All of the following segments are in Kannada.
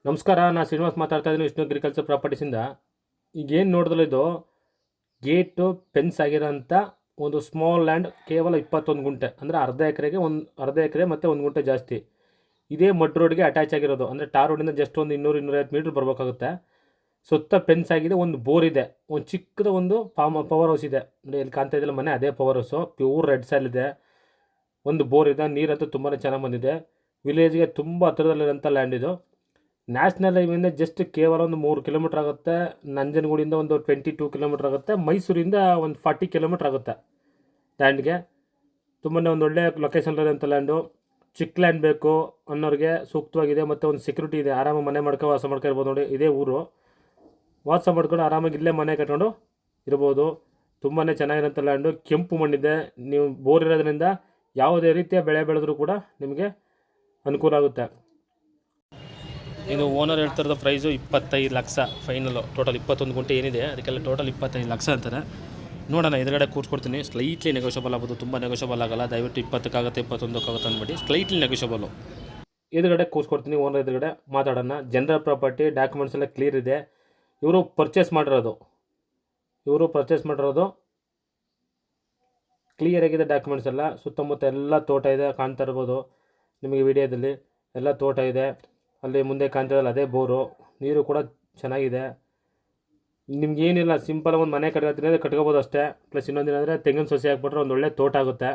ನಮಸ್ಕಾರ, ನಾನು ಶ್ರೀನಿವಾಸ್ ಮಾತಾಡ್ತಾ ಇದ್ದೀನಿ ವಿಷ್ಣು ಅಗ್ರಿಕಲ್ಚರ್ ಪ್ರಾಪರ್ಟೀಸಿಂದ. ಈಗೇನು ನೋಡಿದ್ರೆ ಇದು ಗೇಟು ಫೆನ್ಸ್ ಆಗಿರೋಂಥ ಒಂದು ಸ್ಮಾಲ್ ಲ್ಯಾಂಡ್, ಕೇವಲ 21 ಗುಂಟೆ, ಅಂದರೆ ಅರ್ಧ ಎಕರೆ ಮತ್ತು 1 ಗುಂಟೆ ಜಾಸ್ತಿ. ಇದೇ ಮಡ್ ರೋಡ್ಗೆ ಅಟ್ಯಾಚ್ ಆಗಿರೋದು, ಅಂದರೆ ಟಾರ್ ರೋಡಿಂದ ಜಸ್ಟ್ ಒಂದು 200-250 ಮೀಟ್ರ್ ಬರಬೇಕಾಗುತ್ತೆ. ಸುತ್ತ ಫೆನ್ಸ್ ಆಗಿದೆ, ಒಂದು ಬೋರ್ ಇದೆ, ಒಂದು ಚಿಕ್ಕದ ಒಂದು ಪವರ್ ಹೌಸ್ ಇದೆ. ಅಂದರೆ ಇಲ್ಲಿ ಕಾಣ್ತಾ ಇದೆಯಲ್ಲ ಮನೆ, ಅದೇ power house. Pure red soil ಇದೆ, ಒಂದು ಬೋರ್ ಇದೆ, ನೀರಂತೂ ತುಂಬಾ ಚೆನ್ನಾಗಿ ಬಂದಿದೆ. ವಿಲೇಜ್ಗೆ ತುಂಬ ಹತ್ತಿರದಲ್ಲಿರೋಂಥ ಲ್ಯಾಂಡ್ ಇದು. ನ್ಯಾಷನಲ್ ಹೈವೇಯಿಂದ ಜಸ್ಟ್ ಕೇವಲ ಒಂದು 3 ಕಿಲೋಮೀಟ್ರ್ ಆಗುತ್ತೆ. ನಂಜನಗೂಡಿಂದ ಒಂದು 22 ಕಿಲೋಮೀಟ್ರ್ ಆಗುತ್ತೆ. ಮೈಸೂರಿಂದ ಒಂದು 40 ಕಿಲೋಮೀಟ್ರ್ ಆಗುತ್ತೆ ಲ್ಯಾಂಡ್ಗೆ. ತುಂಬಾ ಒಂದು ಒಳ್ಳೆ ಲೊಕೇಶನ್ಲಿರೋಂಥ ಲ್ಯಾಂಡು. ಚಿಕ್ಕ ಲ್ಯಾಂಡ್ ಬೇಕು ಅನ್ನೋರಿಗೆ ಸೂಕ್ತವಾಗಿದೆ, ಮತ್ತು ಒಂದು ಸೆಕ್ಯೂರಿಟಿ ಇದೆ. ಆರಾಮಾಗಿ ಮನೆ ಮಾಡ್ಕೊ ವಾಸ ಮಾಡ್ಕೊಳ್ಬೋದು. ನೋಡಿ, ಇದೇ ಊರು, ವಾಸ ಮಾಡ್ಕೊಂಡು ಆರಾಮಾಗಿ ಇಲ್ಲೇ ಮನೆ ಕಟ್ಕೊಂಡು ಇರ್ಬೋದು. ತುಂಬಾ ಚೆನ್ನಾಗಿರೋಂಥ ಲ್ಯಾಂಡು. ಕೆಂಪು ಮಣ್ಣಿದೆ. ನೀವು ಬೋರ್ ಇರೋದ್ರಿಂದ ಯಾವುದೇ ರೀತಿಯ ಬೆಳೆ ಬೆಳೆದ್ರೂ ಕೂಡ ನಿಮಗೆ ಅನುಕೂಲ ಆಗುತ್ತೆ. ಇದು ಓನರ್ ಹೇಳ್ತಿರೋದು ಪ್ರೈಸು 25 ಲಕ್ಷ ಫೈನಲು. ಟೋಟಲ್ 21 ಗುಂಟೆ ಏನಿದೆ ಅದಕ್ಕೆಲ್ಲ ಟೋಟಲ್ 25 ಲಕ್ಷ ಅಂತಾರೆ. ನೋಡೋಣ, ಎದುರುಗಡೆ ಕೂರಿಸ್ಕೊಡ್ತೀನಿ. ಸ್ಲೈಟ್ಲಿ ನೆಗೋಷಿಯಬಲ್ ಆಗ್ಬೋದು, ತುಂಬ ನೆಗೋಷಿಯಬಲ್ ಆಗಲ್ಲ. ದಯವಿಟ್ಟು 20ಕ್ಕಾಗುತ್ತೆ 21ಕ್ಕಾಗುತ್ತೆ ಅಂದ್ಬಿಟ್ಟು ಸ್ಲೈಟ್ಲಿ ನೆಗೋಷಿಯಬಲು. ಎದುರುಗಡೆ ಕೂರಿಸ್ಕೊಡ್ತೀನಿ, ಓನರ್ ಎದುರುಗಡೆ ಮಾತಾಡೋಣ. ಜನರಲ್ ಪ್ರಾಪರ್ಟಿ, ಡಾಕ್ಯುಮೆಂಟ್ಸ್ ಎಲ್ಲ ಕ್ಲಿಯರ್ ಇದೆ. ಇವರು ಪರ್ಚೇಸ್ ಮಾಡಿರೋದು ಕ್ಲಿಯರ್ ಆಗಿದೆ. ಡಾಕ್ಯುಮೆಂಟ್ಸ್ ಎಲ್ಲ ಸುತ್ತಮುತ್ತ ಎಲ್ಲ ತೋಟ ಇದೆ, ಕಾಣ್ತಾ ಇರ್ಬೋದು ನಿಮಗೆ ವಿಡಿಯೋದಲ್ಲಿ. ಎಲ್ಲ ತೋಟ ಇದೆ. ಅಲ್ಲಿ ಮುಂದೆ ಕಾಣ್ತಿದ್ದಲ್ಲ ಅದೇ ಬೋರು. ನೀರು ಕೂಡ ಚೆನ್ನಾಗಿದೆ. ನಿಮ್ಗೇನಿಲ್ಲ, ಸಿಂಪಲ್ ಒಂದು ಮನೆ ಕಟ್ಕೊಳ್ತೀನಿ ಕಟ್ಕೋಬೋದು ಅಷ್ಟೇ. ಪ್ಲಸ್ ಇನ್ನೊಂದೇನೆಂದರೆ ತೆಂಗಿನ ಸಸಿ ಹಾಕ್ಬಿಟ್ರೆ ಒಂದು ಒಳ್ಳೆ ತೋಟ ಆಗುತ್ತೆ.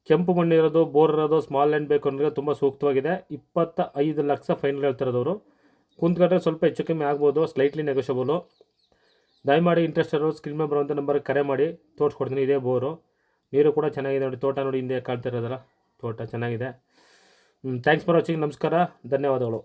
ಕೆಂಪು ಮಣ್ಣು ಇರೋದು, ಬೋರ್ ಇರೋದು, ಸ್ಮಾಲ್ ಲ್ಯಾಂಡ್ ಬೇಕು ಅಂದರೆ ತುಂಬ ಸೂಕ್ತವಾಗಿದೆ. 25 ಲಕ್ಷ ಫೈನಲ್ ಹೇಳ್ತಿರೋದವರು. ಕುಂತ್ಕೊಂಡ್ರೆ ಸ್ವಲ್ಪ ಹೆಚ್ಚು ಕಮ್ಮಿ ಆಗ್ಬೋದು, ಸ್ಲೈಟ್ಲಿ ನೆಗೋಷಿಯಬಲು. ದಯಮಾಡಿ ಇಂಟ್ರೆಸ್ಟ್ ಇರೋರು ಸ್ಕ್ರೀನ್ ಮೇಲೆ ಬರುವಂಥ ನಂಬರ್ಗೆ ಕರೆ ಮಾಡಿ ತೋರಿಸ್ಕೊಡ್ತೀನಿ. ಇದೇ ಬೋರು. ನೀರು ಕೂಡ ಚೆನ್ನಾಗಿದೆ. ನೋಡಿ, ತೋಟ ನೋಡಿ, ಹಿಂದೆ ಕಾಣ್ತಿರೋದಲ್ಲ, ತೋಟ ಚೆನ್ನಾಗಿದೆ. Thanks for watching. ನಮಸ್ಕಾರ, ಧನ್ಯವಾದಗಳು.